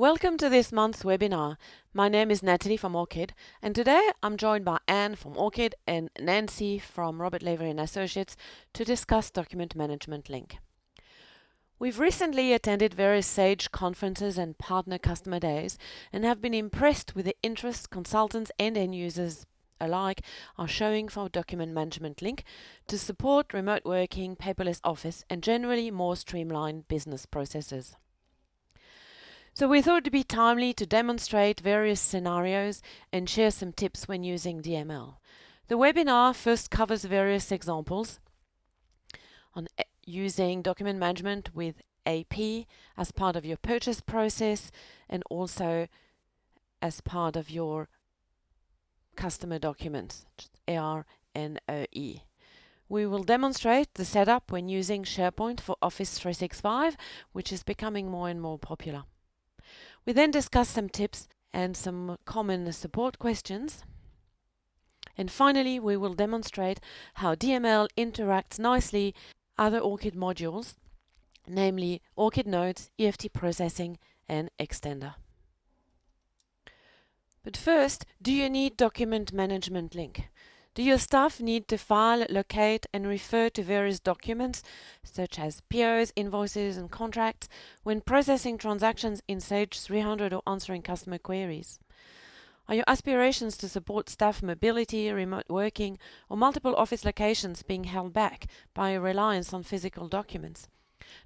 Welcome to this month's webinar. My name is Natalie from Orchid, and today I'm joined by Anne from Orchid and Nancy from Robert Lavery & Associates to discuss Document Management Link. We've recently attended various SAGE conferences and partner customer days and have been impressed with the interest consultants and end users alike are showing for Document Management Link to support remote working, paperless office, and generally more streamlined business processes. So we thought it would be timely to demonstrate various scenarios and share some tips when using DML. The webinar first covers various examples on using document management with AP as part of your purchase process and also as part of your customer documents, AR and OE. We will demonstrate the setup when using SharePoint for Office 365, which is becoming more and more popular. We then discuss some tips and some common support questions. And finally, we will demonstrate how DML interacts nicely with other Orchid modules, namely Orchid Notes, EFT Processing, and Extender. But first, do you need Document Management Link? Do your staff need to file, locate, and refer to various documents, such as POs, invoices, and contracts, when processing transactions in Sage 300 or answering customer queries? Are your aspirations to support staff mobility, remote working, or multiple office locations being held back by a reliance on physical documents?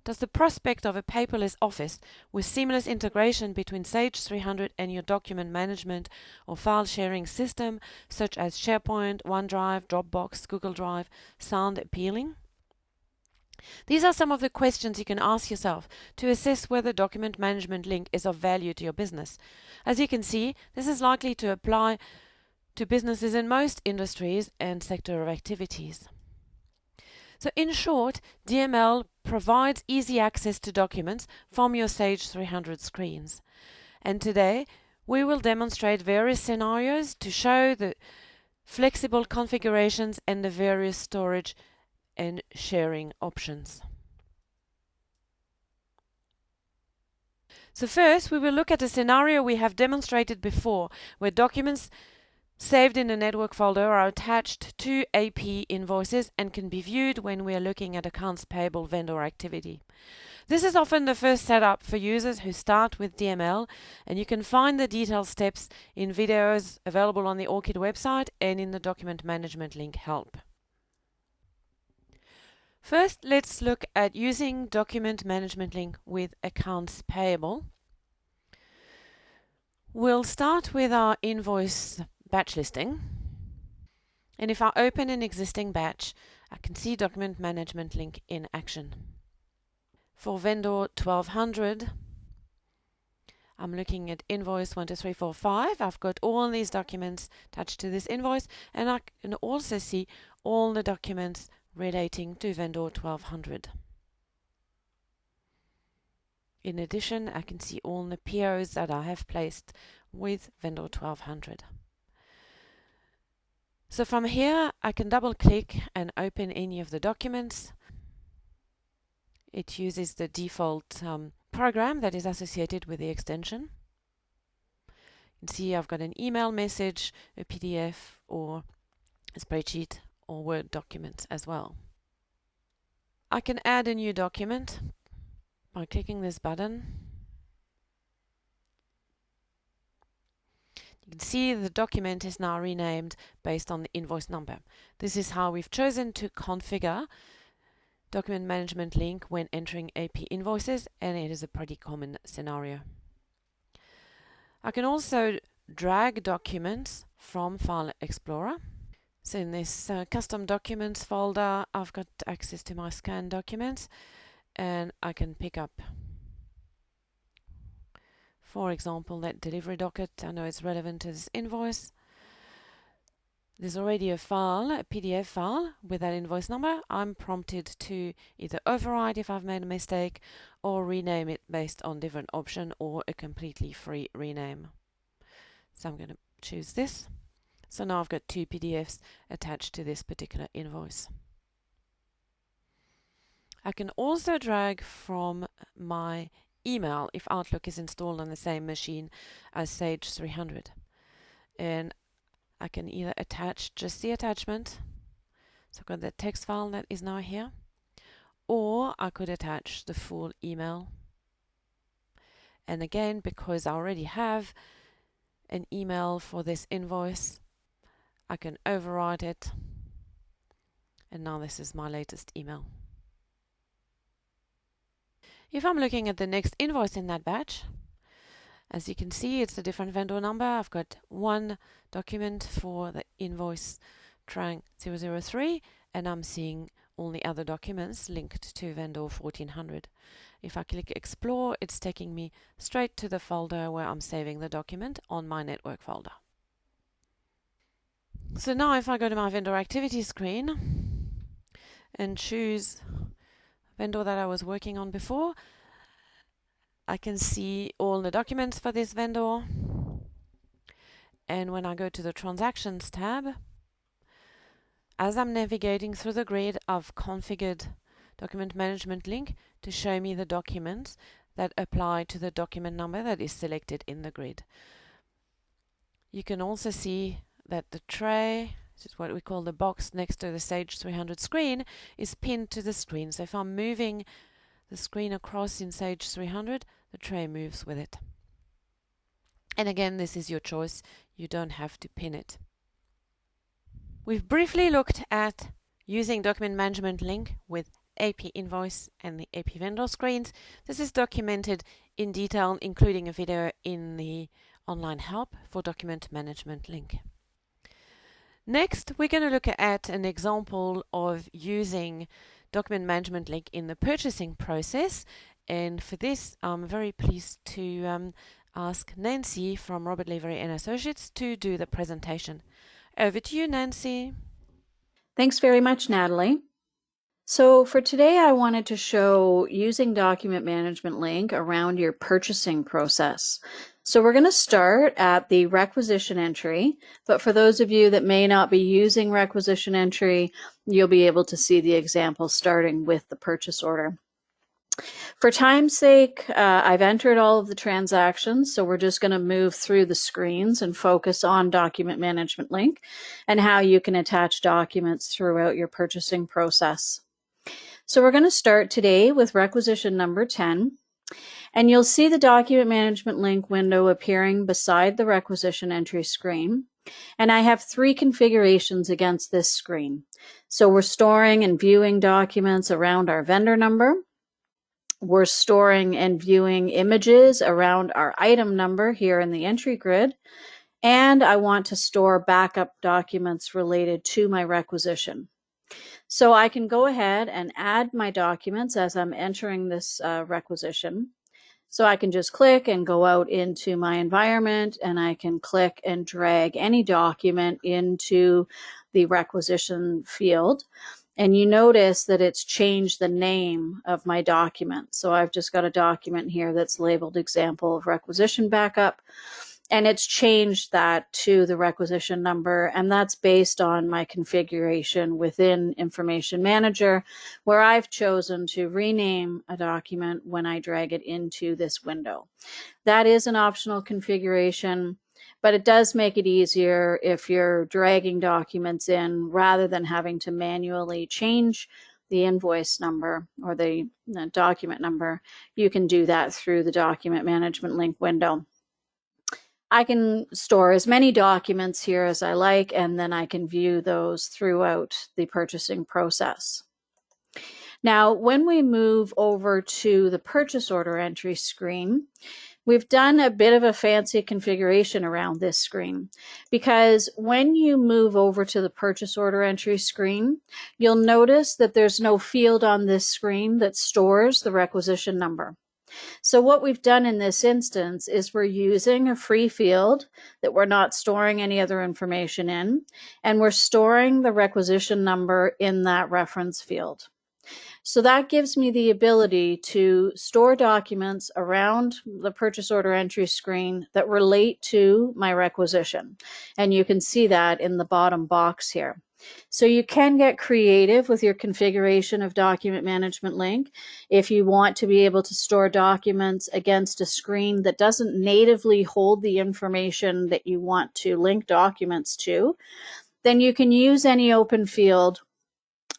Does the prospect of a paperless office with seamless integration between Sage 300 and your document management or file sharing system, such as SharePoint, OneDrive, Dropbox, Google Drive, sound appealing? These are some of the questions you can ask yourself to assess whether Document Management Link is of value to your business. As you can see, this is likely to apply to businesses in most industries and sector of activities. So in short, DML provides easy access to documents from your Sage 300 screens. And today, we will demonstrate various scenarios to show the flexible configurations and the various storage and sharing options. So first, we will look at a scenario we have demonstrated before, where documents saved in a network folder are attached to AP invoices and can be viewed when we are looking at accounts payable vendor activity. This is often the first setup for users who start with DML, and you can find the detailed steps in videos available on the Orchid website and in the Document Management Link help. First, let's look at using Document Management Link with accounts payable. We'll start with our invoice batch listing, and if I open an existing batch, I can see Document Management Link in action. For vendor 1200, I'm looking at invoice 12345. I've got all these documents attached to this invoice, and I can also see all the documents relating to vendor 1200. In addition, I can see all the POs that I have placed with vendor 1200. So from here, I can double click and open any of the documents. It uses the default program that is associated with the extension. You can see I've got an email message, a PDF, or a spreadsheet, or Word document as well. I can add a new document by clicking this button. You can see the document is now renamed based on the invoice number. This is how we've chosen to configure Document Management Link when entering AP invoices, and it is a pretty common scenario. I can also drag documents from File Explorer. So in this Custom Documents folder, I've got access to my scanned documents, and I can pick up, for example, that delivery docket. I know it's relevant to this invoice. There's already a file, a PDF file with that invoice number. I'm prompted to either override if I've made a mistake or rename it based on different option or a completely free rename. So I'm going to choose this. So now I've got two PDFs attached to this particular invoice. I can also drag from my email if Outlook is installed on the same machine as Sage 300. And I can either attach just the attachment, so I've got the text file that is now here, or I could attach the full email. And again, because I already have an email for this invoice, I can override it. And now this is my latest email. If I'm looking at the next invoice in that batch, as you can see, it's a different vendor number. I've got one document for the invoice Trang 003, and I'm seeing all the other documents linked to vendor 1400. If I click Explore, it's taking me straight to the folder where I'm saving the document on my network folder. So now if I go to my vendor activity screen and choose vendor that I was working on before, I can see all the documents for this vendor. And when I go to the Transactions tab, as I'm navigating through the grid, I've configured Document Management Link to show me the documents that apply to the document number that is selected in the grid. You can also see that the tray, which is what we call the box next to the Sage 300 screen, is pinned to the screen. So if I'm moving the screen across in Sage 300, the tray moves with it. And again, this is your choice. You don't have to pin it. We've briefly looked at using Document Management Link with AP Invoice and the AP Vendor screens. This is documented in detail, including a video in the online help for Document Management Link. Next, we're going to look at an example of using Document Management Link in the purchasing process. And for this, I'm very pleased to ask Nancy from Robert Lavery and Associates to do the presentation. Over to you, Nancy. Thanks very much, Natalie. So for today, I wanted to show using Document Management Link around your purchasing process. So we're going to start at the requisition entry, but for those of you that may not be using requisition entry, you'll be able to see the example starting with the purchase order. For time's sake, I've entered all of the transactions, so we're just going to move through the screens and focus on Document Management Link and how you can attach documents throughout your purchasing process. So we're going to start today with requisition number 10, and you'll see the Document Management Link window appearing beside the requisition entry screen. And I have three configurations against this screen. So we're storing and viewing documents around our vendor number. We're storing and viewing images around our item number here in the entry grid. And I want to store backup documents related to my requisition. So I can go ahead and add my documents as I'm entering this requisition. So I can just click and go out into my environment, and I can click and drag any document into the requisition field. And you notice that it's changed the name of my document. So I've just got a document here that's labeled example of requisition backup. And it's changed that to the requisition number, and that's based on my configuration within Information Manager, where I've chosen to rename a document when I drag it into this window. That is an optional configuration, but it does make it easier if you're dragging documents in rather than having to manually change the invoice number or the document number. You can do that through the Document Management Link window. I can store as many documents here as I like, and then I can view those throughout the purchasing process. Now, when we move over to the purchase order entry screen, we've done a bit of a fancy configuration around this screen, because when you move over to the purchase order entry screen, you'll notice that there's no field on this screen that stores the requisition number. So what we've done in this instance is we're using a free field that we're not storing any other information in, and we're storing the requisition number in that reference field. So that gives me the ability to store documents around the purchase order entry screen that relate to my requisition. And you can see that in the bottom box here. So you can get creative with your configuration of Document Management Link. If you want to be able to store documents against a screen that doesn't natively hold the information that you want to link documents to, then you can use any open field,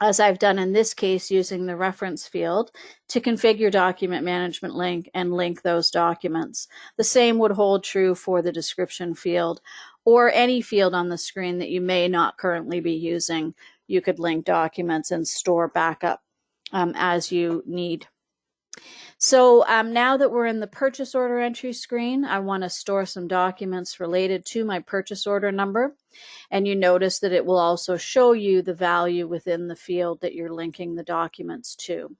as I've done in this case using the reference field, to configure Document Management Link and link those documents. The same would hold true for the description field or any field on the screen that you may not currently be using. You could link documents and store backup as you need. So now that we're in the purchase order entry screen, I want to store some documents related to my purchase order number. And you notice that it will also show you the value within the field that you're linking the documents to.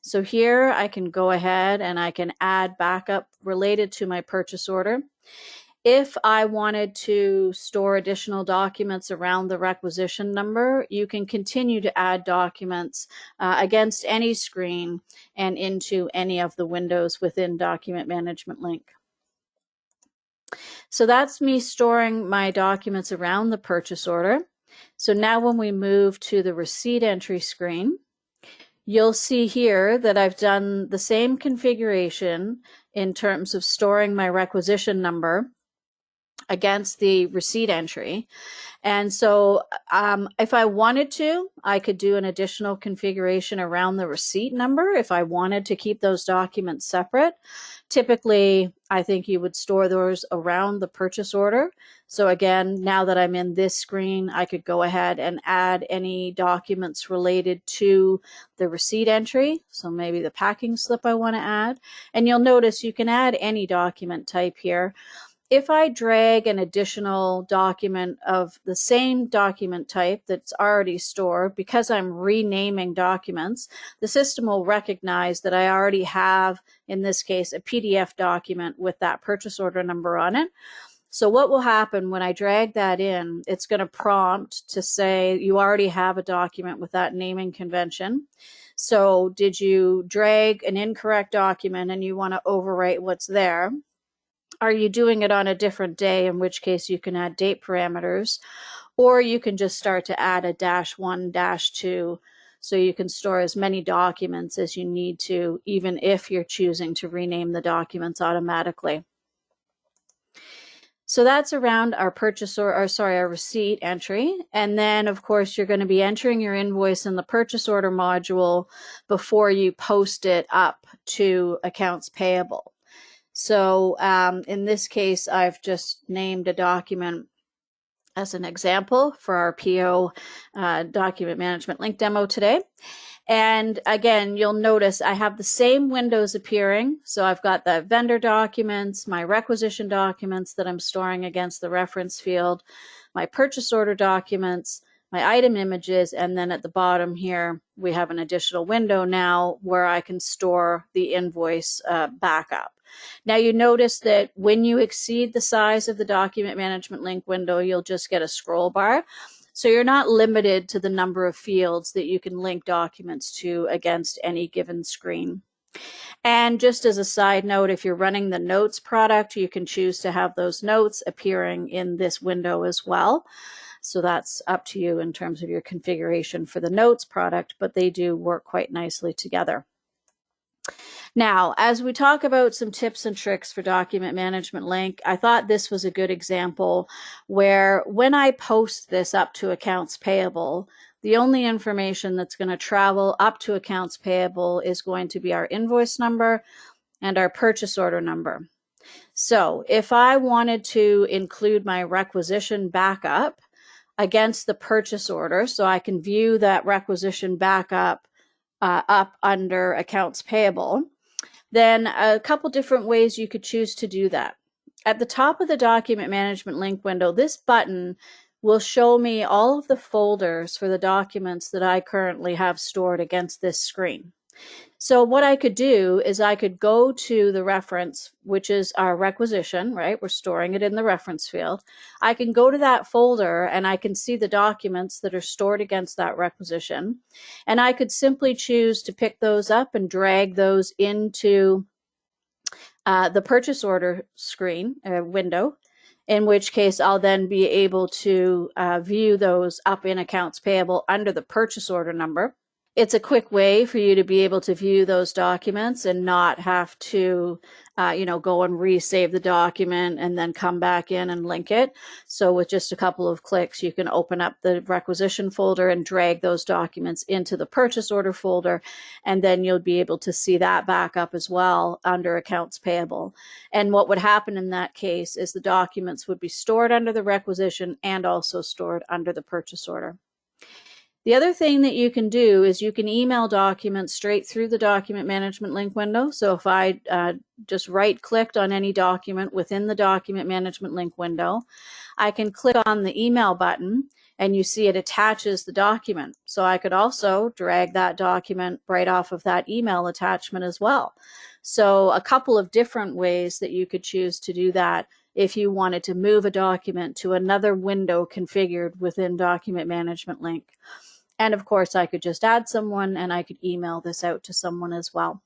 So here I can go ahead and I can add backup related to my purchase order. If I wanted to store additional documents around the requisition number, you can continue to add documents against any screen and into any of the windows within Document Management Link. So that's me storing my documents around the purchase order. So now when we move to the receipt entry screen, you'll see here that I've done the same configuration in terms of storing my requisition number against the receipt entry. And so if I wanted to, I could do an additional configuration around the receipt number if I wanted to keep those documents separate. Typically, I think you would store those around the purchase order. So again, now that I'm in this screen, I could go ahead and add any documents related to the receipt entry. So maybe the packing slip I want to add. And you'll notice you can add any document type here. If I drag an additional document of the same document type that's already stored, because I'm renaming documents, the system will recognize that I already have, in this case, a PDF document with that purchase order number on it. So what will happen when I drag that in, it's going to prompt to say you already have a document with that naming convention. So did you drag an incorrect document and you want to overwrite what's there? Are you doing it on a different day, in which case you can add date parameters, or you can just start to add a -1, -2, so you can store as many documents as you need to, even if you're choosing to rename the documents automatically. So that's around our our receipt entry. And then of course you're going to be entering your invoice in the purchase order module before you post it up to accounts payable. So in this case, I've just named a document as an example for our PO Document Management Link demo today. And again, you'll notice I have the same windows appearing. So I've got the vendor documents, my requisition documents that I'm storing against the reference field, my purchase order documents, my item images, and then at the bottom here, we have an additional window now where I can store the invoice backup. Now you notice that when you exceed the size of the Document Management Link window, you'll just get a scroll bar. So you're not limited to the number of fields that you can link documents to against any given screen. And just as a side note, if you're running the notes product, you can choose to have those notes appearing in this window as well. So that's up to you in terms of your configuration for the notes product, but they do work quite nicely together. Now, as we talk about some tips and tricks for Document Management Link, I thought this was a good example where when I post this up to accounts payable, the only information that's going to travel up to accounts payable is going to be our invoice number and our purchase order number. So if I wanted to include my requisition backup against the purchase order, so I can view that requisition backup up under accounts payable, then a couple different ways you could choose to do that. At the top of the Document Management Link window, this button will show me all of the folders for the documents that I currently have stored against this screen. So what I could do is I could go to the reference, which is our requisition, right? We're storing it in the reference field. I can go to that folder and I can see the documents that are stored against that requisition. And I could simply choose to pick those up and drag those into the purchase order screen window, in which case I'll then be able to view those up in accounts payable under the purchase order number. It's a quick way for you to be able to view those documents and not have to, go and resave the document and then come back in and link it. So with just a couple of clicks, you can open up the requisition folder and drag those documents into the purchase order folder, and then you'll be able to see that back up as well under accounts payable. And what would happen in that case is the documents would be stored under the requisition and also stored under the purchase order. The other thing that you can do is you can email documents straight through the document management link window. So if I just right-clicked on any document within the document management link window, I can click on the email button and you see it attaches the document. So I could also drag that document right off of that email attachment as well. So a couple of different ways that you could choose to do that if you wanted to move a document to another window configured within document management link. And of course, I could just add someone and I could email this out to someone as well.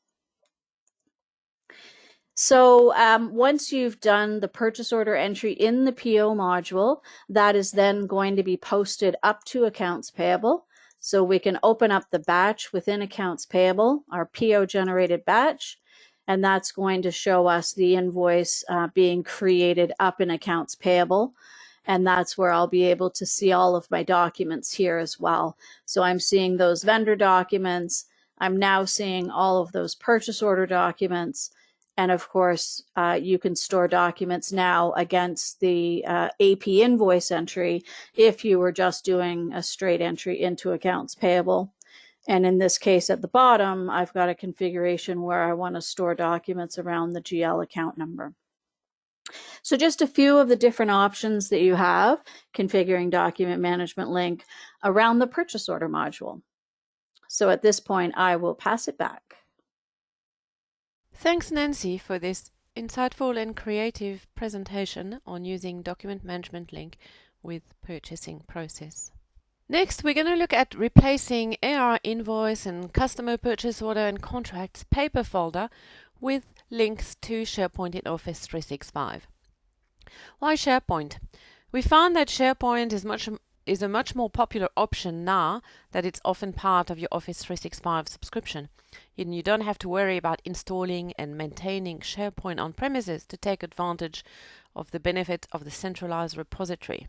So once you've done the purchase order entry in the PO module, that is then going to be posted up to accounts payable. So we can open up the batch within accounts payable, our PO generated batch, and that's going to show us the invoice being created up in accounts payable. And that's where I'll be able to see all of my documents here as well. So I'm seeing those vendor documents. I'm now seeing all of those purchase order documents. And of course, you can store documents now against the AP invoice entry if you were just doing a straight entry into accounts payable. And in this case, at the bottom, I've got a configuration where I want to store documents around the GL account number. So just a few of the different options that you have configuring document management link around the purchase order module. So at this point, I will pass it back. Thanks, Nancy, for this insightful and creative presentation on using document management link with purchasing process. Next, we're going to look at replacing AR invoice and customer purchase order and contracts paper folder with links to SharePoint in Office 365. Why SharePoint? We found that SharePoint is a much more popular option now that it's often part of your Office 365 subscription. And you don't have to worry about installing and maintaining SharePoint on premises to take advantage of the benefit of the centralized repository.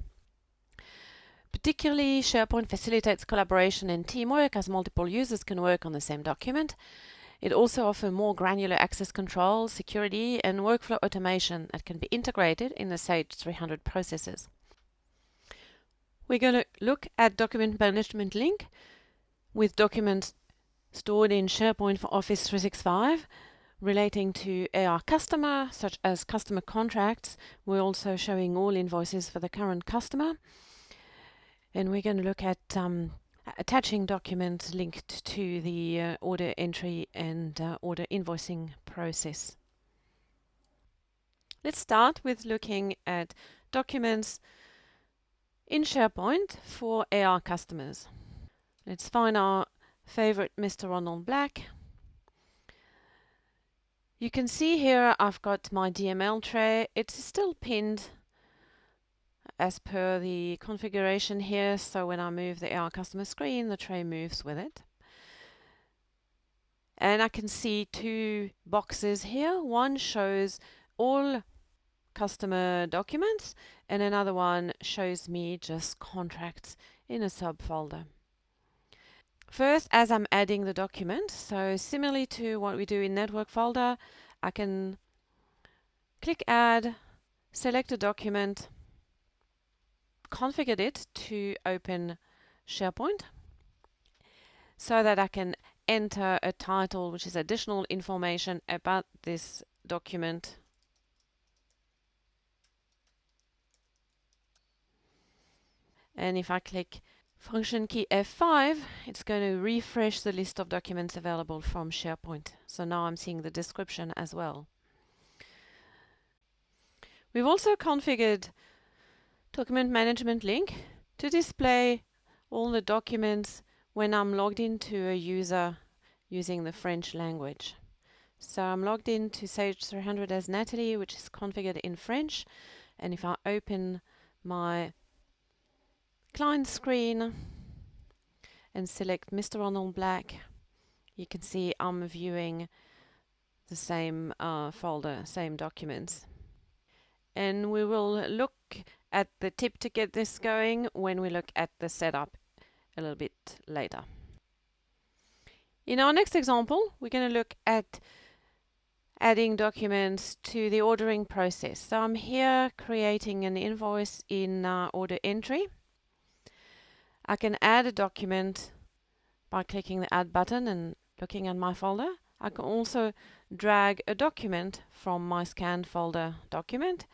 Particularly, SharePoint facilitates collaboration and teamwork as multiple users can work on the same document. It also offers more granular access control, security, and workflow automation that can be integrated in the Sage 300 processes. We're going to look at document management link with documents stored in SharePoint for Office 365 relating to AR customer, such as customer contracts. We're also showing all invoices for the current customer. And we're going to look at attaching documents linked to the order entry and order invoicing process. Let's start with looking at documents in SharePoint for AR customers. Let's find our favorite Mr. Ronald Black. You can see here I've got my DML tray. It's still pinned as per the configuration here, so when I move the AR customer screen, the tray moves with it. And I can see two boxes here. One shows all customer documents, and another one shows me just contracts in a subfolder. First, as I'm adding the document, so similarly to what we do in network folder, I can click add, select a document, configured it to open SharePoint so that I can enter a title which is additional information about this document. And if I click function key F5, it's going to refresh the list of documents available from SharePoint. So now I'm seeing the description as well. We've also configured Document Management Link to display all the documents when I'm logged into a user using the French language. So I'm logged into Sage 300 as Natalie, which is configured in French. And if I open my client screen and select Mr. Ronald Black, you can see I'm viewing the same folder, same documents. And we will look at the tip to get this going when we look at the setup a little bit later. In our next example, we're going to look at adding documents to the ordering process. So I'm here creating an invoice in order entry. I can add a document by clicking the add button and looking at my folder. I can also drag a document from my scanned folder document.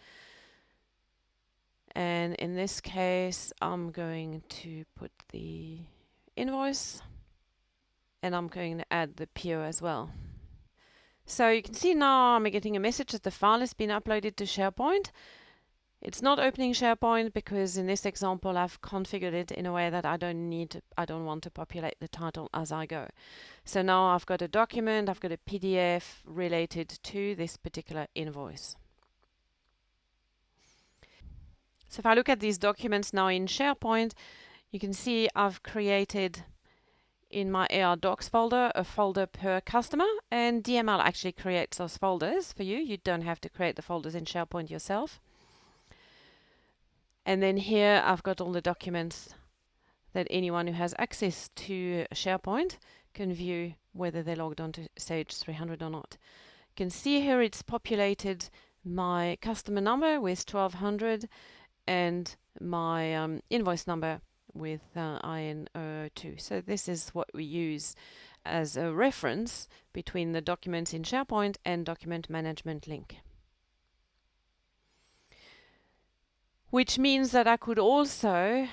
And in this case, I'm going to put the invoice and I'm going to add the PO as well. So you can see now I'm getting a message that the file has been uploaded to SharePoint. It's not opening SharePoint because in this example I've configured it in a way that I don't want to populate the title as I go. So now I've got a document, I've got a PDF related to this particular invoice. So if I look at these documents now in SharePoint, you can see I've created in my AR Docs folder a folder per customer, and DML actually creates those folders for you. You don't have to create the folders in SharePoint yourself. And then here I've got all the documents that anyone who has access to SharePoint can view whether they're logged onto Sage 300 or not. You can see here it's populated my customer number with 1200 and my invoice number with IN02. So this is what we use as a reference between the documents in SharePoint and Document Management Link. Which means that I could also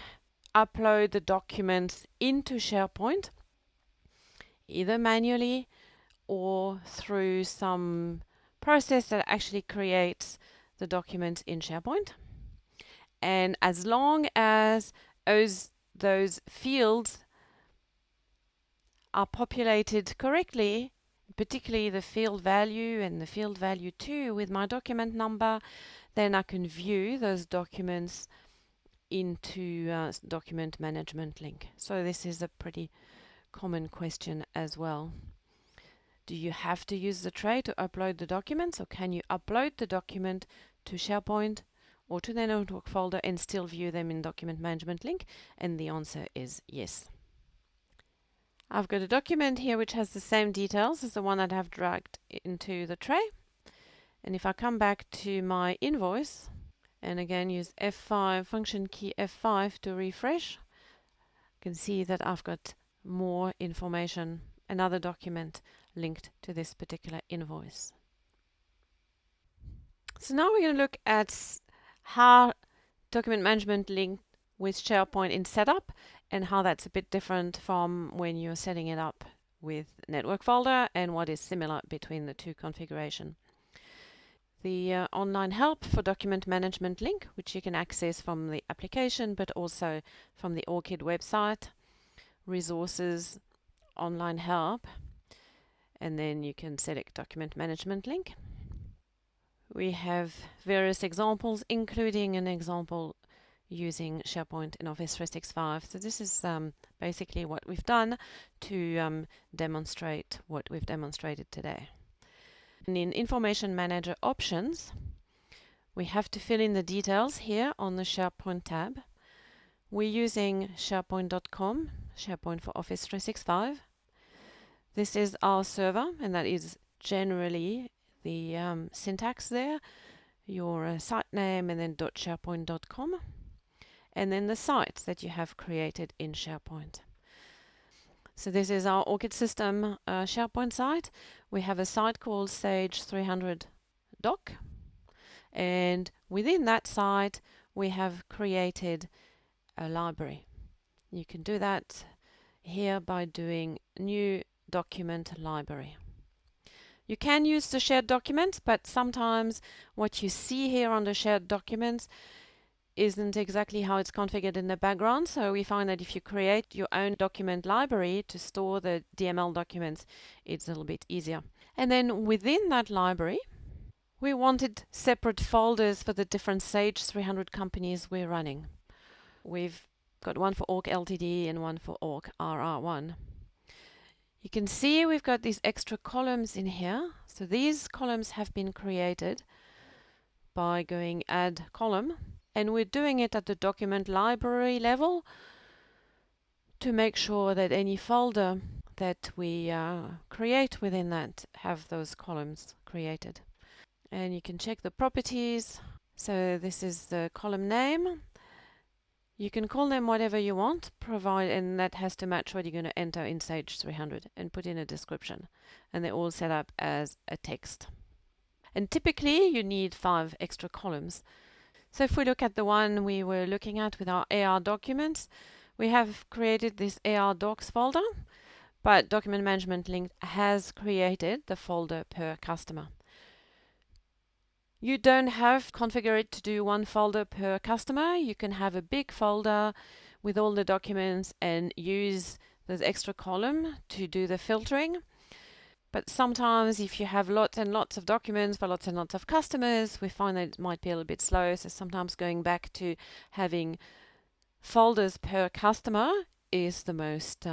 upload the documents into SharePoint, either manually or through some process that actually creates the documents in SharePoint. And as long as those fields are populated correctly, particularly the field value and the field value 2 with my document number, then I can view those documents into Document Management Link. So this is a pretty common question as well. Do you have to use the tray to upload the documents, or can you upload the document to SharePoint or to the notebook folder and still view them in Document Management Link? And the answer is yes. I've got a document here which has the same details as the one that I've dragged into the tray. And if I come back to my invoice and again use F5, function key F5 to refresh, you can see that I've got more information, another document linked to this particular invoice. So now we're going to look at how Document Management linked with SharePoint in setup and how that's a bit different from when you're setting it up with network folder and what is similar between the two configuration. The online help for Document Management link, which you can access from the application but also from the Orchid website, resources, online help, and then you can select Document Management link. We have various examples, including an example using SharePoint in Office 365. So this is basically what we've done to demonstrate what we've demonstrated today. And in Information Manager options, we have to fill in the details here on the SharePoint tab. We're using SharePoint.com, SharePoint for Office 365. This is our server, and that is generally the syntax there, your site name and then .sharepoint.com, and then the sites that you have created in SharePoint. So this is our Orchid system SharePoint site. We have a site called Sage 300 Doc, and within that site we have created a library. You can do that here by doing New Document Library. You can use the shared documents, but sometimes what you see here on the shared documents isn't exactly how it's configured in the background. So we find that if you create your own document library to store the DML documents, it's a little bit easier. And then within that library, we wanted separate folders for the different Sage 300 companies we're running. We've got one for Org Ltd and one for Org RR1. You can see we've got these extra columns in here. So these columns have been created by going add column, and we're doing it at the document library level to make sure that any folder that we create within that have those columns created. And you can check the properties. So this is the column name. You can call them whatever you want, and that has to match what you're going to enter in Sage 300 and put in a description. And they're all set up as a text. And typically you need 5 extra columns. So if we look at the one we were looking at with our AR documents, we have created this AR docs folder, but Document Management Link has created the folder per customer. You don't have to configure it to do one folder per customer. You can have a big folder with all the documents and use this extra column to do the filtering. But sometimes if you have lots and lots of documents for lots and lots of customers, we find that it might be a little bit slow. So sometimes going back to having folders per customer is the most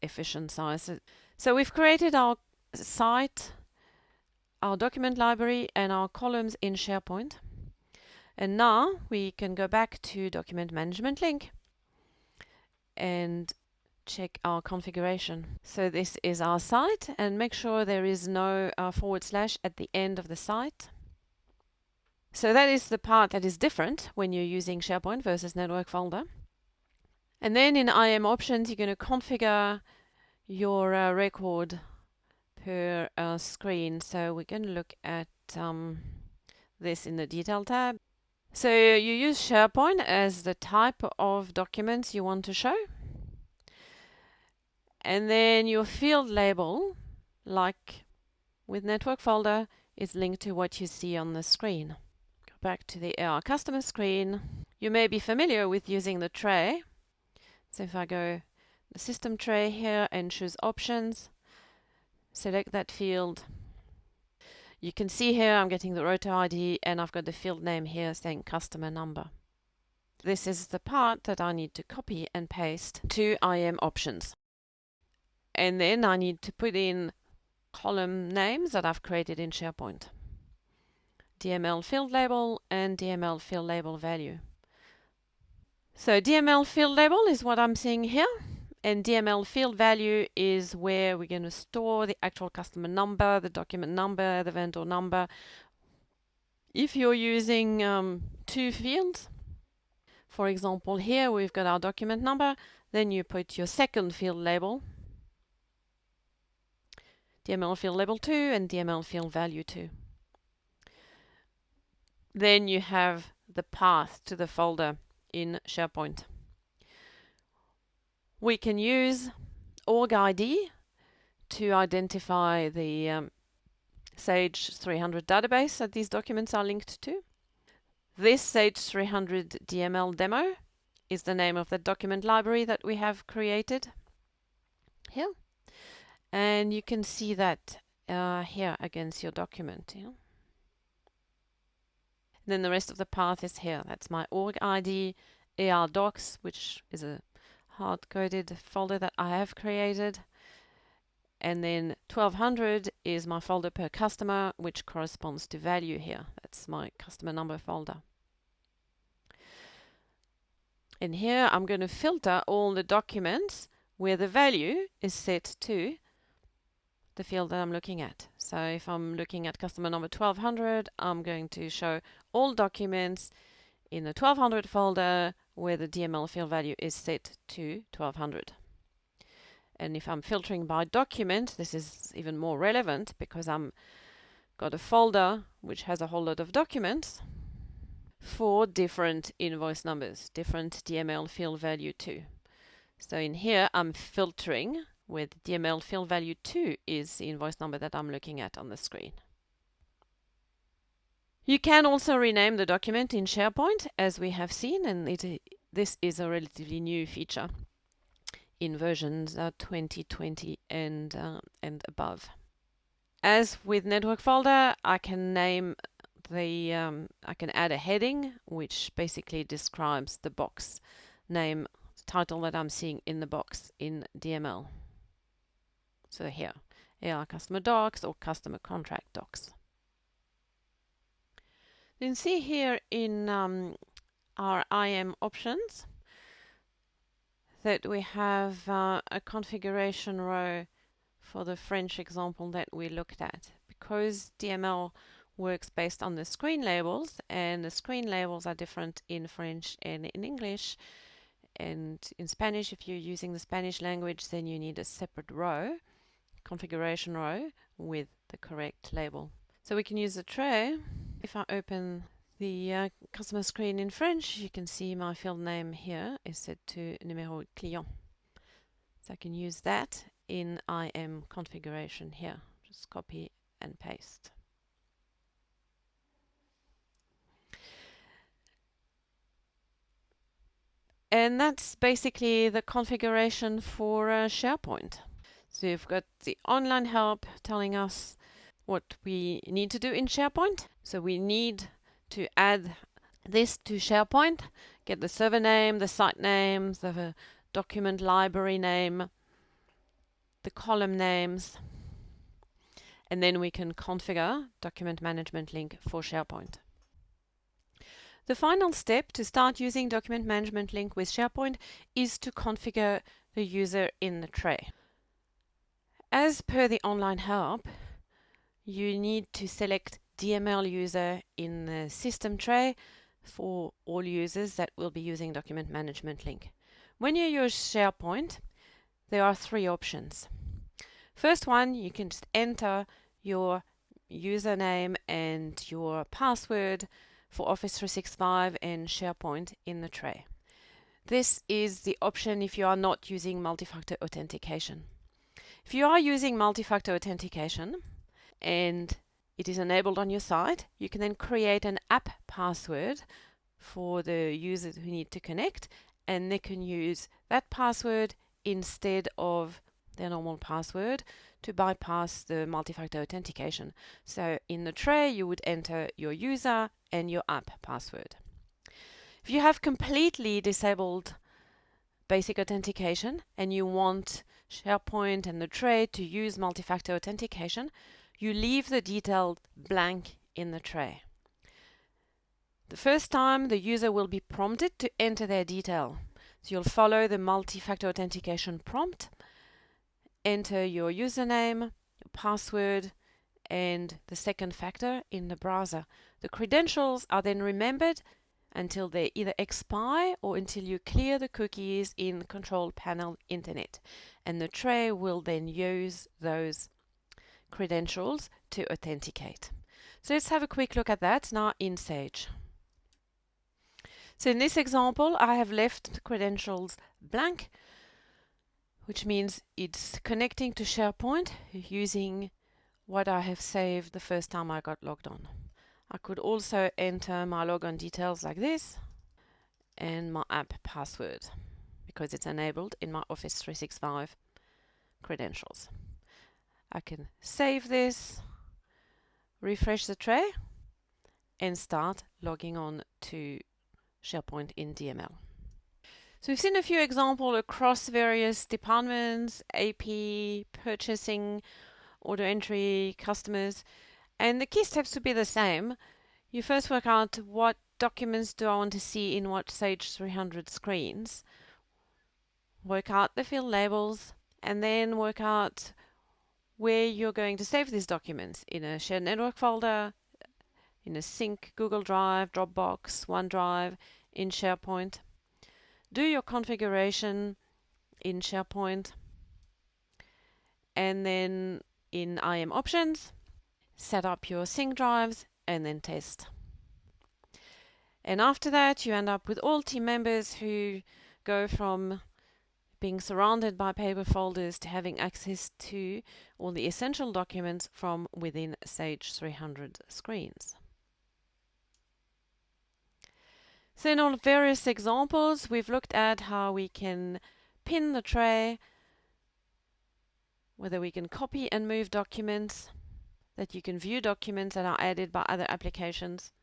efficient size. So we've created our site, our document library, and our columns in SharePoint. And now we can go back to Document Management Link and check our configuration. So this is our site, and make sure there is no / at the end of the site. So that is the part that is different when you're using SharePoint versus Network Folder. And then in IAM options, you're going to configure your record per screen. So we're going to look at this in the Detail tab. So you use SharePoint as the type of documents you want to show. And then your field label, like with Network Folder, is linked to what you see on the screen. Go back to the AR customer screen. You may be familiar with using the tray. So if I go the system tray here and choose options, select that field. You can see here I'm getting the rotor ID and I've got the field name here saying customer number. This is the part that I need to copy and paste to IAM options. And then I need to put in column names that I've created in SharePoint. DML field label and DML field label value. So DML field label is what I'm seeing here. And DML field value is where we're going to store the actual customer number, the document number, the vendor number. If you're using 2 fields, for example, here we've got our document number, then you put your second field label, DML field label 2 and DML field value 2. Then you have the path to the folder in SharePoint. We can use org ID to identify the Sage 300 database that these documents are linked to. This Sage 300 DML demo is the name of the document library that we have created here. And you can see that here against your document. Yeah? Then the rest of the path is here. That's my org ID, AR docs, which is a hard-coded folder that I have created. And then 1200 is my folder per customer, which corresponds to value here. That's my customer number folder. And here I'm going to filter all the documents where the value is set to the field that I'm looking at. So if I'm looking at customer number 1200, I'm going to show all documents in the 1200 folder where the DML field value is set to 1200. And if I'm filtering by document, this is even more relevant because I'm got a folder which has a whole lot of documents for different invoice numbers, different DML field value too. So in here, I'm filtering where the DML field value 2 is the invoice number that I'm looking at on the screen. You can also rename the document in SharePoint, as we have seen, and this is a relatively new feature in versions 2020 and above. As with network folder, I can name I can add a heading which basically describes the box name, title that I'm seeing in the box in DML. So here, AR customer docs or customer contract docs. Then see here in our IM options that we have a configuration row for the French example that we looked at. Because DML works based on the screen labels, and the screen labels are different in French and in English, and in Spanish, if you're using the Spanish language, then you need a separate row, configuration row, with the correct label. So we can use the tray. If I open the customer screen in French, you can see my field name here is set to numéro client. So I can use that in IM configuration here. Just copy and paste. And that's basically the configuration for SharePoint. So you've got the online help telling us what we need to do in SharePoint. So we need to add this to SharePoint, get the server name, the site name, the document library name, the column names, and then we can configure document management link for SharePoint. The final step to start using document management link with SharePoint is to configure the user in the tray. As per the online help, you need to select DML user in the system tray for all users that will be using document management link. When you use SharePoint, there are three options. First one, you can just enter your username and your password for Office 365 and SharePoint in the tray. This is the option if you are not using multi-factor authentication. If you are using multi-factor authentication and it is enabled on your site, you can then create an app password for the users who need to connect, and they can use that password instead of their normal password to bypass the multi-factor authentication. So in the tray, you would enter your user and your app password. If you have completely disabled basic authentication and you want SharePoint and the tray to use multi-factor authentication, you leave the detail blank in the tray. The first time the user will be prompted to enter their detail. So you'll follow the multi-factor authentication prompt, enter your username, your password, and the second factor in the browser. The credentials are then remembered until they either expire or until you clear the cookies in Control Panel Internet. And the tray will then use those credentials to authenticate. So let's have a quick look at that now in Sage. So in this example, I have left the credentials blank, which means it's connecting to SharePoint using what I have saved the first time I got logged on. I could also enter my logon details like this and my app password because it's enabled in my Office 365 credentials. I can save this, refresh the tray, and start logging on to SharePoint in DML. So we've seen a few examples across various departments, AP, purchasing, order entry, customers, and the key steps would be the same. You first work out what documents do I want to see in what Sage 300 screens, work out the field labels, and then work out where you're going to save these documents, in a shared network folder, in a sync Google Drive, Dropbox, OneDrive, in SharePoint. Do your configuration in SharePoint, and then in IM options, set up your sync drives, and then test. And after that, you end up with all team members who go from being surrounded by paper folders to having access to all the essential documents from within Sage 300 screens. So in all various examples, we've looked at how we can pin the tray, whether we can copy and move documents, that you can view documents that are added by other applications.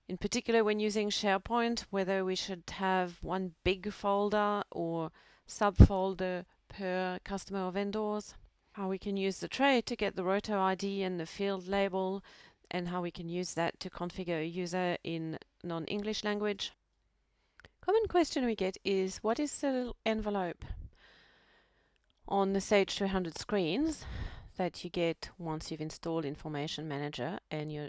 In particular, when using SharePoint, whether we should have one big folder or subfolder per customer or vendors. How we can use the tray to get the roto ID and the field label, and how we can use that to configure a user in non-English language. Common question we get is, what is the little envelope on the Sage 300 screens that you get once you've installed Information Manager and you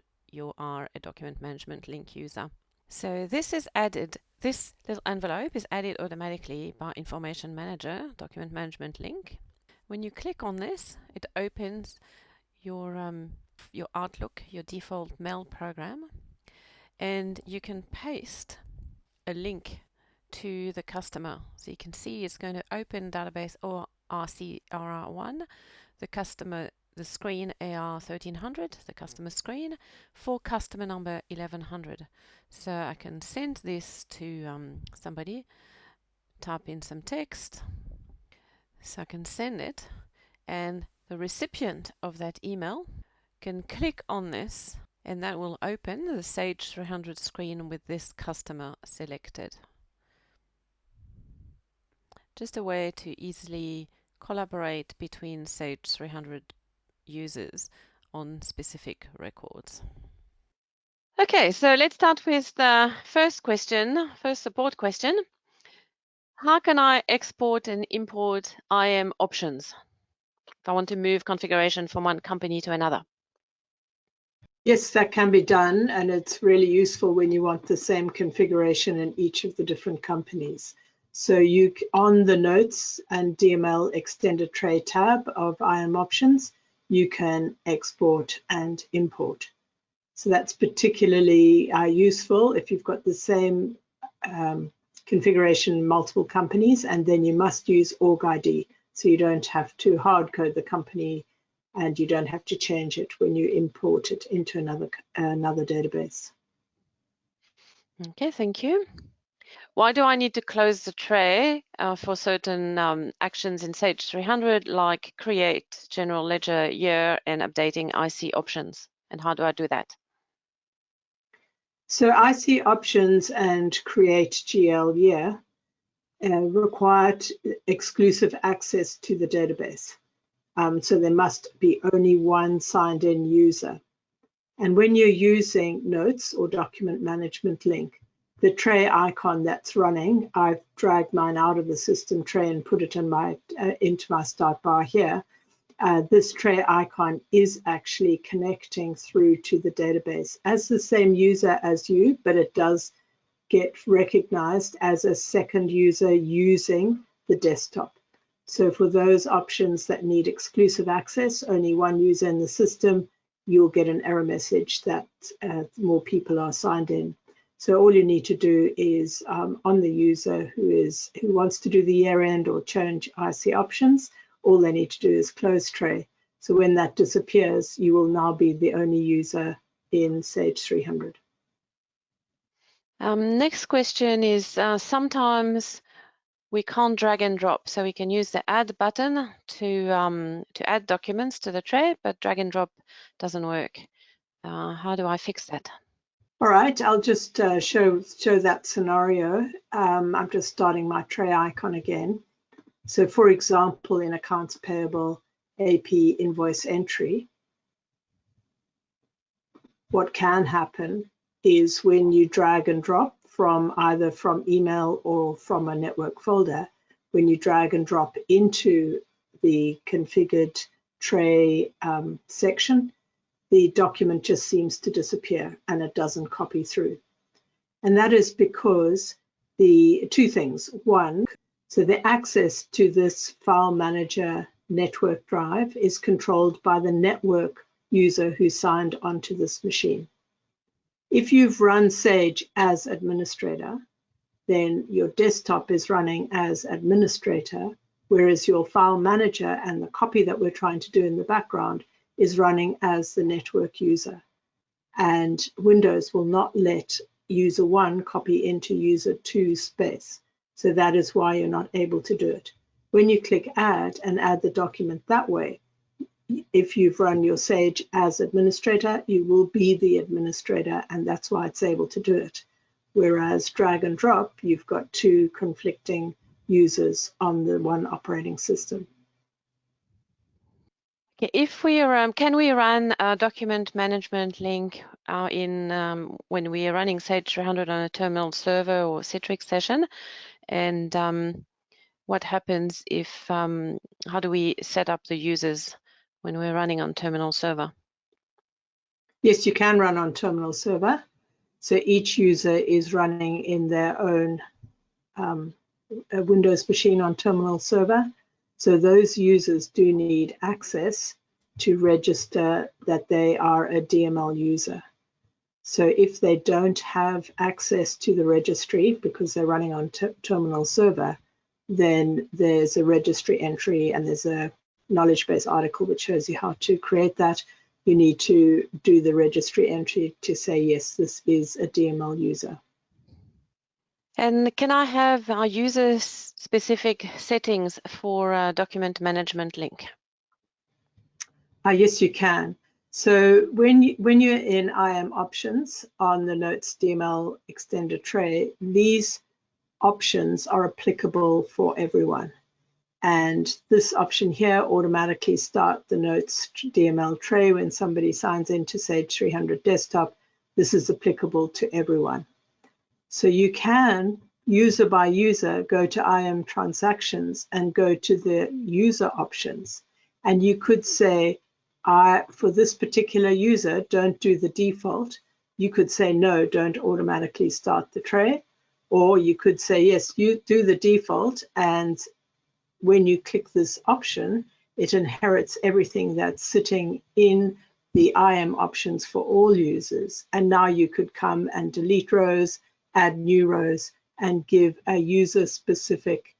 are a document management link user? So this little envelope is added automatically by Information Manager, document management link. When you click on this, it opens your Outlook, your default mail program, and you can paste a link to the customer. So you can see it's going to open database or RCRR1, the screen AR1300, the customer screen, for customer number 1100. So I can send this to somebody, type in some text, so I can send it, and the recipient of that email can click on this, and that will open the Sage 300 screen with this customer selected. Just a way to easily collaborate between Sage 300 users on specific records. Okay, so let's start with the first support question. How can I export and import IAM options if I want to move configuration from one company to another? Yes, that can be done, and it's really useful when you want the same configuration in each of the different companies. So on the Notes and DML Extender Tray tab of IAM options, you can export and import. So that's particularly useful if you've got the same configuration in multiple companies, and then you must use org ID, so you don't have to hard code the company and you don't have to change it when you import it into another database. Okay, thank you. Why do I need to close the tray for certain actions in Sage 300, like create general ledger year and updating IC options? And how do I do that? So IC options and create GL year require exclusive access to the database. So there must be only one signed in user. And when you're using Notes or Document Management Link, the tray icon that's running, I've dragged mine out of the system tray and put it into my start bar here. This tray icon is actually connecting through to the database as the same user as you, but it does get recognized as a second user using the desktop. So for those options that need exclusive access, only one user in the system, you'll get an error message that more people are signed in. So all you need to do is on the user who wants to do the year end or change IC options, all they need to do is close tray. So when that disappears, you will now be the only user in Sage 300. Next question is sometimes we can't drag and drop, so we can use the add button to add documents to the tray, but drag and drop doesn't work. How do I fix that? All right, I'll just show that scenario. I'm just starting my tray icon again. So for example, in accounts payable AP invoice entry, what can happen is when you drag and drop from either from email or from a network folder, when you drag and drop into the configured tray section, the document just seems to disappear and it doesn't copy through. And that is because the two things. One, so the access to this file manager network drive is controlled by the network user who signed onto this machine. If you've run Sage as administrator, then your desktop is running as administrator, whereas your file manager and the copy that we're trying to do in the background is running as the network user. And Windows will not let user 1 copy into user 2 space. So that is why you're not able to do it. When you click add and add the document that way, if you've run your Sage as administrator, you will be the administrator, and that's why it's able to do it. Whereas drag and drop, you've got two conflicting users on the one operating system. Okay, if we can we run a document management link when we are running Sage 300 on a terminal server or Citrix session? And what happens if, how do we set up the users when we're running on terminal server? Yes, you can run on terminal server. So each user is running in their own Windows machine on terminal server. So those users do need access to register that they are a DML user. So if they don't have access to the registry because they're running on terminal server, then there's a registry entry and there's a knowledge base article which shows you how to create that. You need to do the registry entry to say, yes, this is a DML user. And can I have our user-specific settings for a document management link? Yes, you can. So when you're in IAM options on the Notes DML Extender tray, these options are applicable for everyone. And this option here automatically start the Notes DML tray when somebody signs into Sage 300 Desktop. This is applicable to everyone. So you can, user by user, go to IAM transactions and go to the user options. And you could say, for this particular user, don't do the default. You could say, no, don't automatically start the tray. Or you could say, yes, you do the default, and when you click this option, it inherits everything that's sitting in the IAM options for all users. And now you could come and delete rows, add new rows, and give a user-specific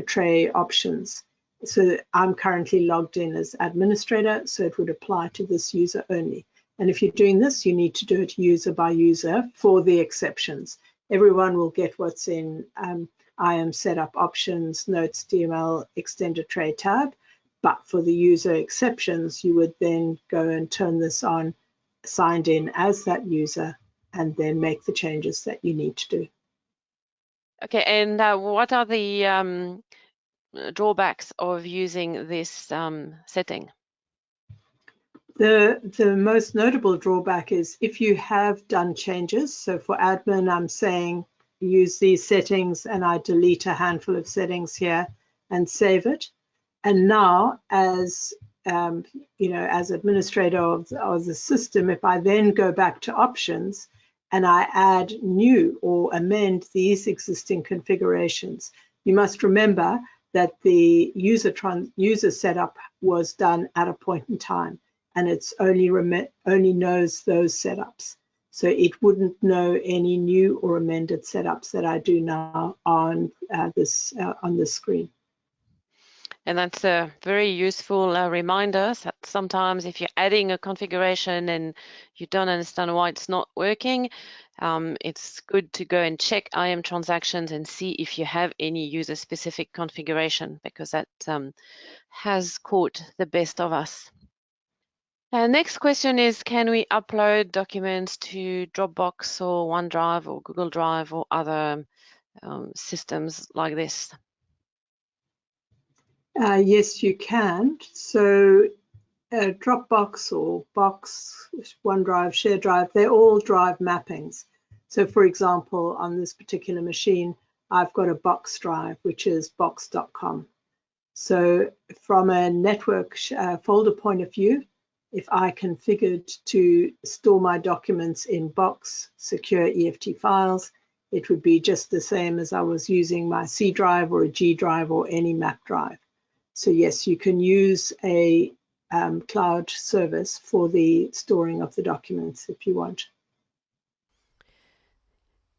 tray options. So I'm currently logged in as administrator, so it would apply to this user only. And if you're doing this, you need to do it user by user for the exceptions. Everyone will get what's in IAM setup options, Notes DML Extender tray tab, but for the user exceptions, you would then go and turn this on, signed in as that user, and then make the changes that you need to do. Okay, and what are the drawbacks of using this setting? The most notable drawback is if you have done changes. So for admin, I'm saying use these settings, and I delete a handful of settings here and save it. And now, as as administrator of the system, if I then go back to options and I add new or amend these existing configurations, you must remember that the user setup was done at a point in time, and it's only knows those setups. So it wouldn't know any new or amended setups that I do now on this screen. And that's a very useful reminder that sometimes if you're adding a configuration and you don't understand why it's not working, it's good to go and check IAM transactions and see if you have any user-specific configuration, because that has caught the best of us. Next question is, can we upload documents to Dropbox or OneDrive or Google Drive or other systems like this? Yes, you can. So Dropbox or Box, OneDrive, ShareDrive, they're all drive mappings. So for example, on this particular machine, I've got a Box drive, which is box.com. So from a network folder point of view, if I configured to store my documents in Box secure EFT files, it would be just the same as I was using my C drive or a G drive or any map drive. So yes, you can use a cloud service for the storing of the documents if you want.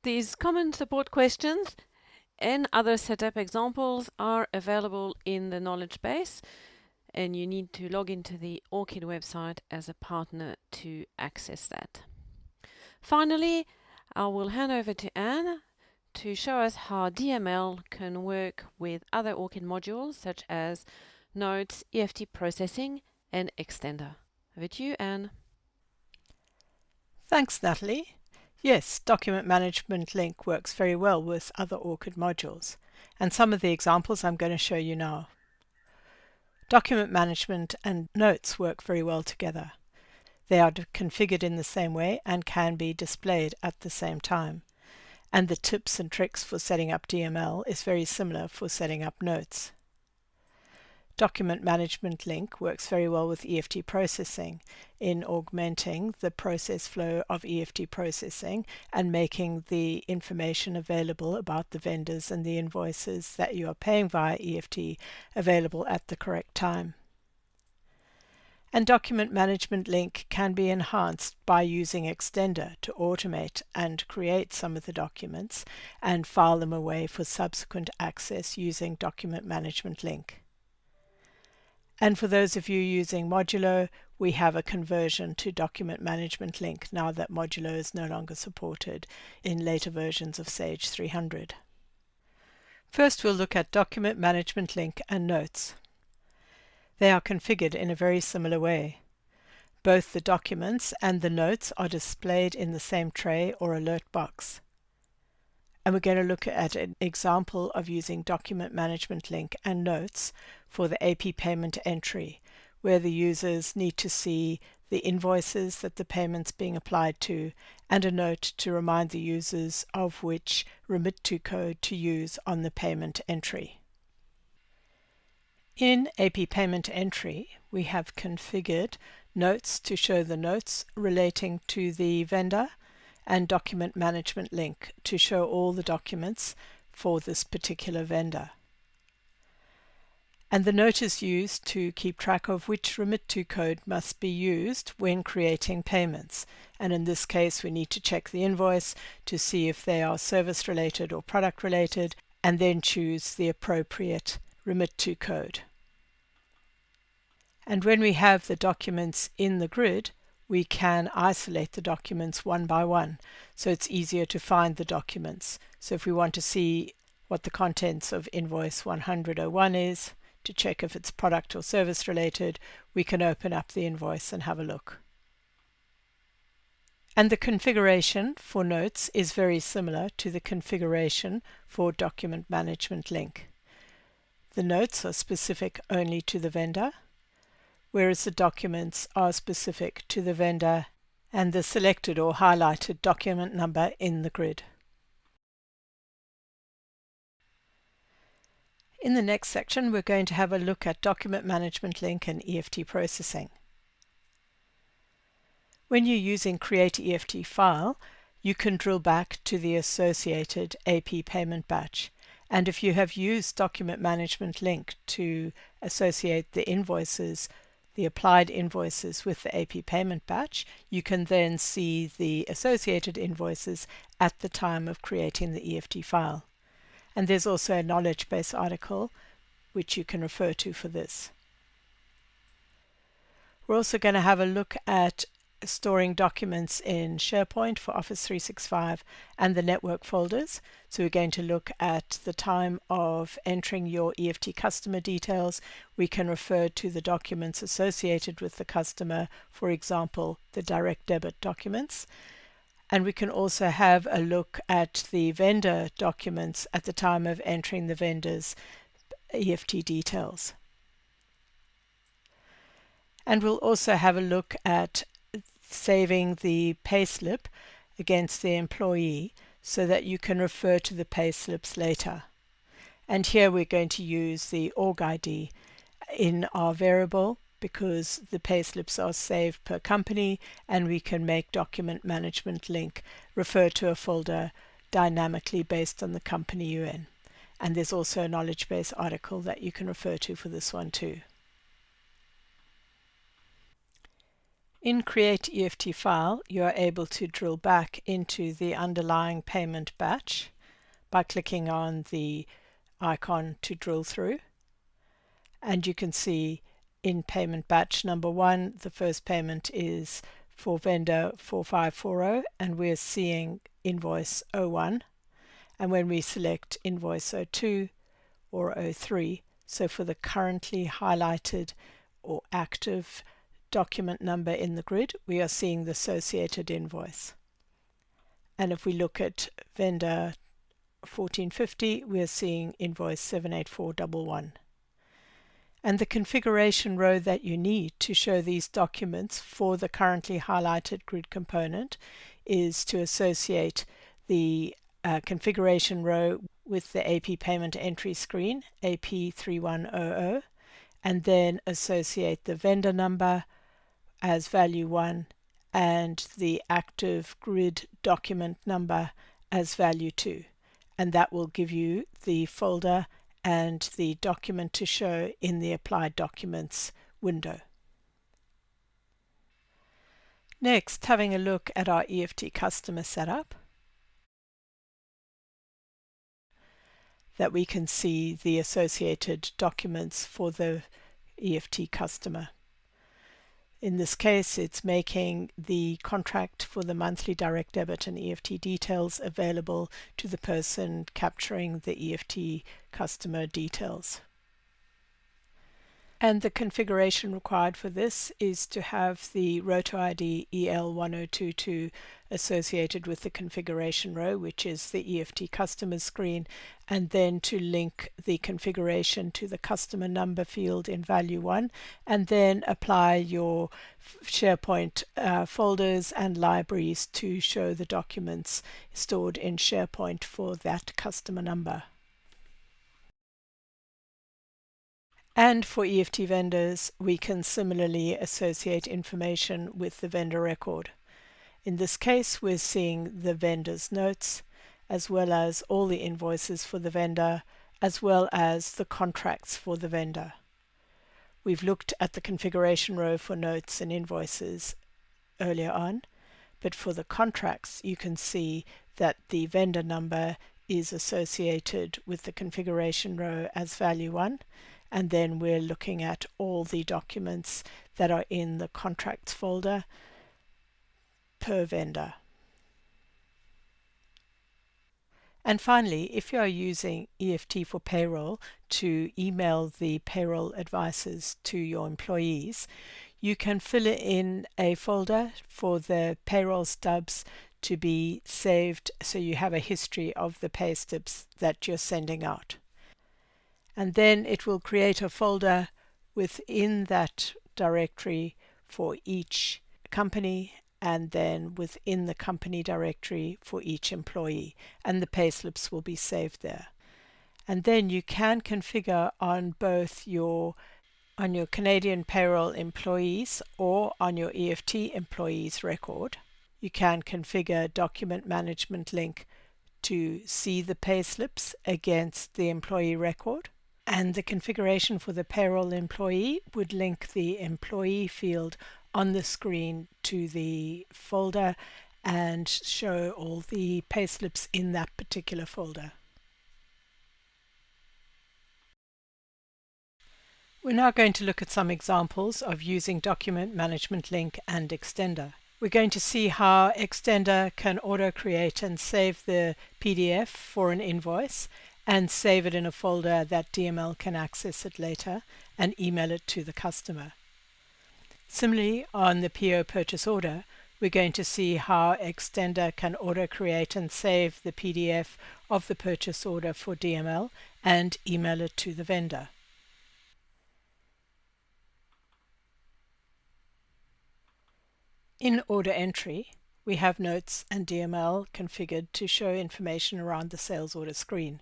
These common support questions and other setup examples are available in the knowledge base, and you need to log into the Orchid website as a partner to access that. Finally, I will hand over to Anne to show us how DML can work with other Orchid modules such as Notes, EFT Processing, and Extender. Over to you, Anne. Thanks, Natalie. Yes, Document Management Link works very well with other Orchid modules, and some of the examples I'm going to show you now. Document Management and Notes work very well together. They are configured in the same way and can be displayed at the same time. And the tips and tricks for setting up DML is very similar for setting up Notes. Document Management Link works very well with EFT processing in augmenting the process flow of EFT processing and making the information available about the vendors and the invoices that you are paying via EFT available at the correct time. And Document Management Link can be enhanced by using Extender to automate and create some of the documents and file them away for subsequent access using Document Management Link. And for those of you using Modulo, we have a conversion to Document Management Link now that Modulo is no longer supported in later versions of Sage 300. First, we'll look at Document Management Link and Notes. They are configured in a very similar way. Both the documents and the notes are displayed in the same tray or alert box. And we're going to look at an example of using Document Management Link and Notes for the AP payment entry, where the users need to see the invoices that the payment's being applied to and a note to remind the users of which remit to code to use on the payment entry. In AP Payment Entry, we have configured Notes to show the notes relating to the vendor and Document Management Link to show all the documents for this particular vendor. And the note is used to keep track of which remit to code must be used when creating payments. And in this case, we need to check the invoice to see if they are service related or product related, and then choose the appropriate remit to code. And when we have the documents in the grid, we can isolate the documents one by one, so it's easier to find the documents. So if we want to see what the contents of invoice 10001 is, to check if it's product or service related, we can open up the invoice and have a look. And the configuration for Notes is very similar to the configuration for Document Management Link. The notes are specific only to the vendor, whereas the documents are specific to the vendor and the selected or highlighted document number in the grid. In the next section, we're going to have a look at Document Management Link and EFT Processing. When you're using Create EFT File, you can drill back to the associated AP payment batch. And if you have used Document Management Link to associate the invoices, the applied invoices with the AP payment batch, you can then see the associated invoices at the time of creating the EFT file. And there's also a knowledge base article which you can refer to for this. We're also going to have a look at storing documents in SharePoint for Office 365 and the network folders. So we're going to look at the time of entering your EFT customer details. We can refer to the documents associated with the customer, for example, the direct debit documents. And we can also have a look at the vendor documents at the time of entering the vendor's EFT details. And we'll also have a look at saving the payslip against the employee so that you can refer to the payslips later. And here we're going to use the org ID in our variable because the payslips are saved per company, and we can make Document Management Link refer to a folder dynamically based on the company you're in. And there's also a knowledge base article that you can refer to for this one too. In Create EFT File, you are able to drill back into the underlying payment batch by clicking on the icon to drill through. And you can see in payment batch number 1, the first payment is for vendor 4540, and we're seeing invoice 01. And when we select invoice 02 or 03, so for the currently highlighted or active document number in the grid, we are seeing the associated invoice. And if we look at vendor 1450, we're seeing invoice 78411. And the configuration row that you need to show these documents for the currently highlighted grid component is to associate the configuration row with the AP payment entry screen, AP3100, and then associate the vendor number as value 1 and the active grid document number as value 2. And that will give you the folder and the document to show in the Applied Documents window. Next, having a look at our EFT customer setup, that we can see the associated documents for the EFT customer. In this case, it's making the contract for the monthly direct debit and EFT details available to the person capturing the EFT customer details. And the configuration required for this is to have the roto ID EL1022 associated with the configuration row, which is the EFT customer screen, and then to link the configuration to the customer number field in value 1, and then apply your SharePoint folders and libraries to show the documents stored in SharePoint for that customer number. And for EFT vendors, we can similarly associate information with the vendor record. In this case, we're seeing the vendor's notes, as well as all the invoices for the vendor, as well as the contracts for the vendor. We've looked at the configuration row for notes and invoices earlier on, but for the contracts, you can see that the vendor number is associated with the configuration row as value 1. And then we're looking at all the documents that are in the contracts folder per vendor. And finally, if you are using EFT for payroll to email the payroll advices to your employees, you can fill in a folder for the payroll stubs to be saved so you have a history of the pay stubs that you're sending out. And then it will create a folder within that directory for each company, and then within the company directory for each employee, and the payslips will be saved there. And then you can configure on both your Canadian payroll employees or on your EFT employees record. You can configure document management link to see the payslips against the employee record. And the configuration for the payroll employee would link the employee field on the screen to the folder and show all the payslips in that particular folder. We're now going to look at some examples of using Document Management Link and Extender. We're going to see how Extender can auto-create and save the PDF for an invoice and save it in a folder that DML can access it later and email it to the customer. Similarly, on the PO purchase order, we're going to see how Extender can auto-create and save the PDF of the purchase order for DML and email it to the vendor. In order entry, we have notes and DML configured to show information around the sales order screen.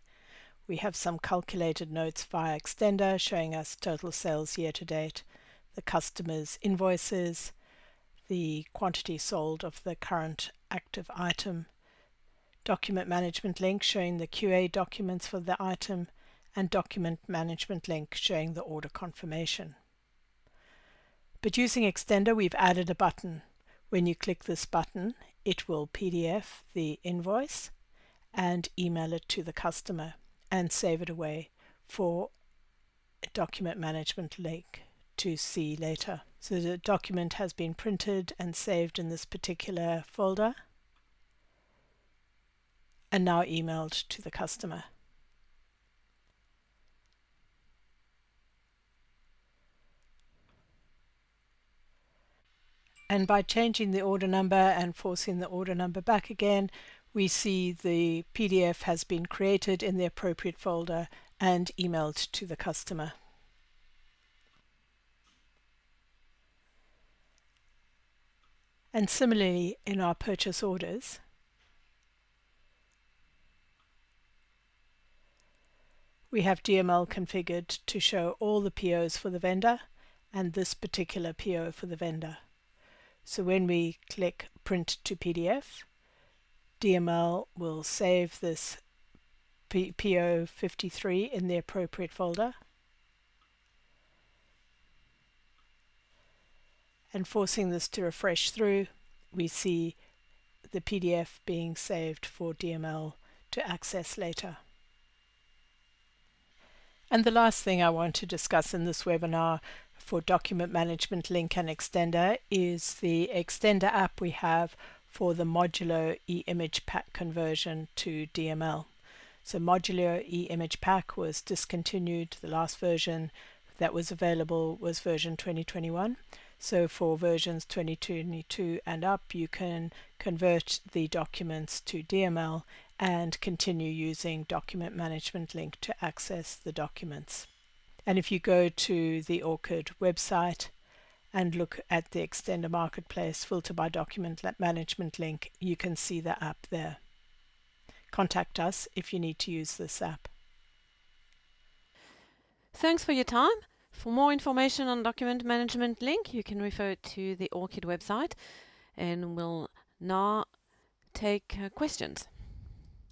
We have some calculated notes via Extender showing us total sales year to date, the customer's invoices, the quantity sold of the current active item, document management link showing the QA documents for the item, and document management link showing the order confirmation. But using Extender, we've added a button. When you click this button, it will PDF the invoice and email it to the customer and save it away for a document management link to see later. So the document has been printed and saved in this particular folder and now emailed to the customer. And by changing the order number and forcing the order number back again, we see the PDF has been created in the appropriate folder and emailed to the customer. And similarly, in our purchase orders, we have DML configured to show all the POs for the vendor and this particular PO for the vendor. So when we click Print to PDF, DML will save this PO 53 in the appropriate folder. And forcing this to refresh through, we see the PDF being saved for DML to access later. And the last thing I want to discuss in this webinar for Document Management Link and Extender is the Extender app we have for the modular e-image pack conversion to DML. So modular e-image pack was discontinued. The last version that was available was version 2021. So for versions 2022 and up, you can convert the documents to DML and continue using Document Management Link to access the documents. And if you go to the Orchid website and look at the Extender Marketplace, filter by Document Management Link, you can see the app there. Contact us if you need to use this app. Thanks for your time. For more information on Document Management Link, you can refer to the Orchid website, and we'll now take questions.